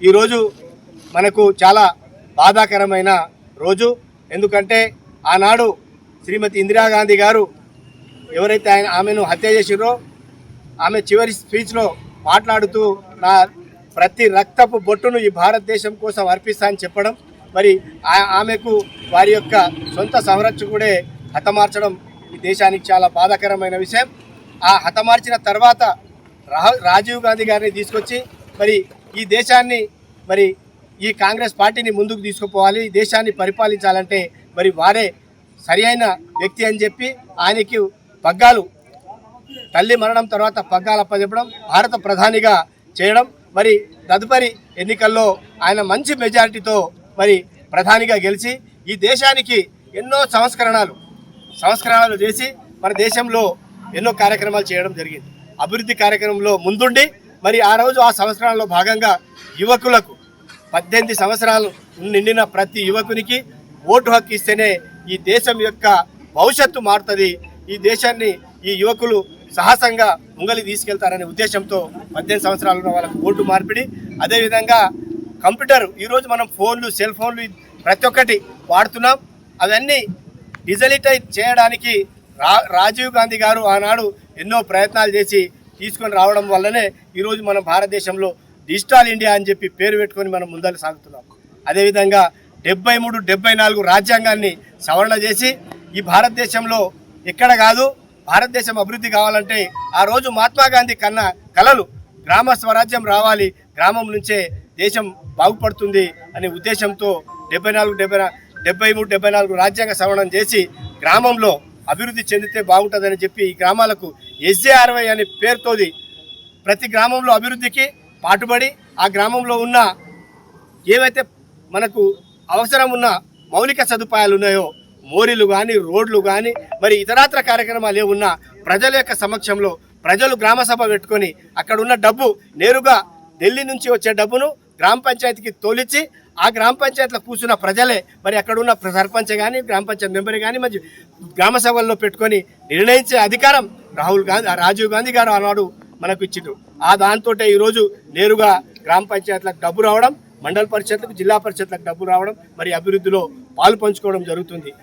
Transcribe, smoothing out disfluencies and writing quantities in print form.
ఈరోజు మనకు చాలా బాధాకరమైన రోజు. ఎందుకంటే ఆనాడు శ్రీమతి ఇందిరాగాంధీ గారు ఎవరైతే ఆమెను హత్య చేసిరో ఆమె చివరి స్పీచ్లో మాట్లాడుతూ నా ప్రతి రక్తపు బొట్టును ఈ భారతదేశం కోసం అర్పిస్తా అని చెప్పడం, మరి ఆమెకు వారి యొక్క సొంత సంరక్షకుడే హతమార్చడం ఈ దేశానికి చాలా బాధాకరమైన విషయం. ఆ హతమార్చిన తర్వాత రాజీవ్ గాంధీ గారిని తీసుకొచ్చి మరి ఈ దేశాన్ని మరి ఈ కాంగ్రెస్ పార్టీని ముందుకు తీసుకుపోవాలి, ఈ దేశాన్ని పరిపాలించాలంటే మరి వారే సరి అయిన వ్యక్తి అని చెప్పి ఆయనకి పగ్గాలు తల్లి మరణం తర్వాత పగ్గాలు అప్పచెప్పడం, భారత ప్రధానిగా చేయడం, మరి తదుపరి ఎన్నికల్లో ఆయన మంచి మెజారిటీతో మరి ప్రధానిగా గెలిచి ఈ దేశానికి ఎన్నో సంస్కరణలు చేసి మన దేశంలో ఎన్నో కార్యక్రమాలు చేయడం జరిగింది. అభివృద్ధి కార్యక్రమంలో ముందుండి మరి ఆ రోజు ఆ సంవత్సరాల్లో భాగంగా యువకులకు 18 సంవత్సరాలు నిండిన ప్రతి యువకునికి ఓటు హక్కు ఇస్తేనే ఈ దేశం యొక్క భవిష్యత్తు మారుతుంది, ఈ దేశాన్ని ఈ యువకులు సాహసంగా ముంగలి తీసుకెళ్తారనే ఉద్దేశంతో 18 సంవత్సరాలు ఉన్న వాళ్ళకు ఓటు మార్పిడి. అదేవిధంగా కంప్యూటర్, ఈరోజు మనం ఫోన్లు, సెల్ ఫోన్లు ప్రతి ఒక్కటి వాడుతున్నాం. అవన్నీ డిజిటలైజ్ చేయడానికి రాజీవ్ గాంధీ గారు ఆనాడు ఎన్నో ప్రయత్నాలు చేసి తీసుకొని రావడం వల్లనే ఈరోజు మనం భారతదేశంలో డిజిటల్ ఇండియా అని చెప్పి పేరు పెట్టుకొని మనం ముందరు సాగుతున్నాం. అదేవిధంగా 73, 74 రాజ్యాంగాన్ని సవరణ చేసి ఈ భారతదేశంలో ఎక్కడ కాదు భారతదేశం అభివృద్ధి కావాలంటే ఆ రోజు మహాత్మా గాంధీ కన్నా కలలు గ్రామ స్వరాజ్యం రావాలి, గ్రామం నుంచే దేశం బాగుపడుతుంది అనే ఉద్దేశంతో 73, 74 రాజ్యాంగ సవరణ చేసి గ్రామంలో అభివృద్ధి చెందితే బాగుంటుందని చెప్పి ఈ గ్రామాలకు SJ60 అనే పేరుతోది ప్రతి గ్రామంలో అభివృద్ధికి పాటుపడి ఆ గ్రామంలో ఉన్న ఏవైతే మనకు అవసరం ఉన్న మౌలిక సదుపాయాలు ఉన్నాయో మోరీలు కానీ, రోడ్లు కానీ, మరి ఇతరాత్ర కార్యక్రమాలు ఏమున్నా ప్రజల యొక్క సమక్షంలో ప్రజలు గ్రామ సభ పెట్టుకొని అక్కడ ఉన్న డబ్బు నేరుగా ఢిల్లీ నుంచి వచ్చే డబ్బును గ్రామ పంచాయతీకి తోలిచ్చి ఆ గ్రామ పంచాయతీలో కూర్చున్న ప్రజలే మరి అక్కడ ఉన్న సర్పంచ్ కానీ, గ్రామ పంచాయతీ మెంబర్ కానీ మరి గ్రామ సభల్లో పెట్టుకొని నిర్ణయించే అధికారం రాజీవ్ గాంధీ గారు ఆనాడు మనకు ఇచ్చిండ్రు. ఆ దాంతో ఈరోజు నేరుగా గ్రామ పంచాయతీలకు డబ్బు రావడం, మండల పరిషత్లకు, జిల్లా పరిషత్లకు డబ్బు రావడం, మరి అభివృద్ధిలో పాలు పంచుకోవడం జరుగుతుంది.